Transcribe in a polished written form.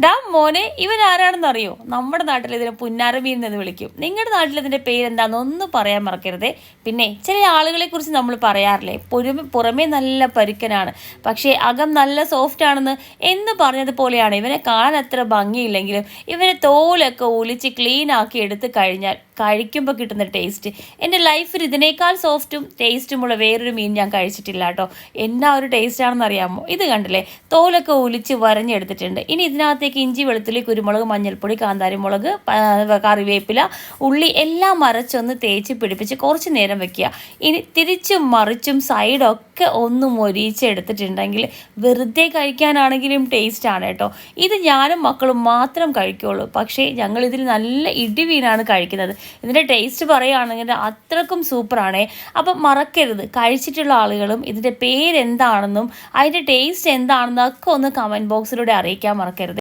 ഡാ മോനെ, ഇവൻ ആരാണെന്ന് അറിയോ? നമ്മുടെ നാട്ടിൽ ഇതിനെ പുന്നാരമീൻ എന്ന് വിളിക്കും. നിങ്ങളുടെ നാട്ടിൽ ഇതിന്റെ പേരെന്താന്ന് ഒന്ന് പറയാൻ മറക്കരുതേ. പിന്നെ ചില ആളുകളെ കുറിച്ച് നമ്മൾ പറയാറില്ലേ, പുറമേ നല്ല പരുക്കനാണ്, പക്ഷേ അകം നല്ല സോഫ്റ്റ് ആണെന്ന് എന്ന് പറഞ്ഞതുപോലെയാണ് ഇവനെ കാണാൻ അത്ര ഭംഗിയില്ലെങ്കിലും ഇവരെ തോലൊക്കെ ഒലിച്ച് ക്ലീൻ ആക്കി എടുത്ത് കഴിഞ്ഞാൽ കഴിക്കുമ്പോൾ കിട്ടുന്ന ടേസ്റ്റ്, എൻ്റെ ലൈഫിൽ ഇതിനേക്കാൾ സോഫ്റ്റും ടേസ്റ്റുമുള്ള വേറൊരു മീൻ ഞാൻ കഴിച്ചിട്ടില്ല കേട്ടോ. എന്നാ ഒരു ടേസ്റ്റ് ആണെന്ന് അറിയാമോ? ഇത് കണ്ടില്ലേ, തോലൊക്കെ ഒലിച്ച് വരഞ്ഞെടുത്തിട്ടുണ്ട്. ഇനി ഇതിനകത്തേക്ക് ഇഞ്ചി, വെളുത്തുള്ളി, കുരുമുളക്, മഞ്ഞൾപ്പൊടി, കാന്താരിമുളക്, കറിവേപ്പില, ഉള്ളി എല്ലാം അരച്ചൊന്ന് തേച്ച് പിടിപ്പിച്ച് കുറച്ച് നേരം വെക്കുക. ഇനി തിരിച്ചും മറിച്ചും സൈഡൊക്കെ ഒന്ന് മൊരിച്ചെടുത്തിട്ടുണ്ടെങ്കിൽ വെറുതെ കഴിക്കാനാണെങ്കിലും ടേസ്റ്റാണ് കേട്ടോ. ഇത് ഞാനും മക്കളും മാത്രം കഴിക്കുള്ളൂ, പക്ഷേ ഞങ്ങളിതിൽ നല്ല ഇടിമീനാണ് കഴിക്കുന്നത്. ഇതിൻ്റെ ടേസ്റ്റ് പറയുകയാണെങ്കിൽ അത്രക്കും സൂപ്പറാണേ. അപ്പം മറക്കരുത്, കഴിച്ചിട്ടുള്ള ആളുകളും ഇതിൻ്റെ പേരെന്താണെന്നും അതിൻ്റെ ടേസ്റ്റ് എന്താണെന്നും ഒക്കെ ഒന്ന് കമൻറ്റ് ബോക്സിലൂടെ അറിയിക്കാൻ മറക്കരുത്.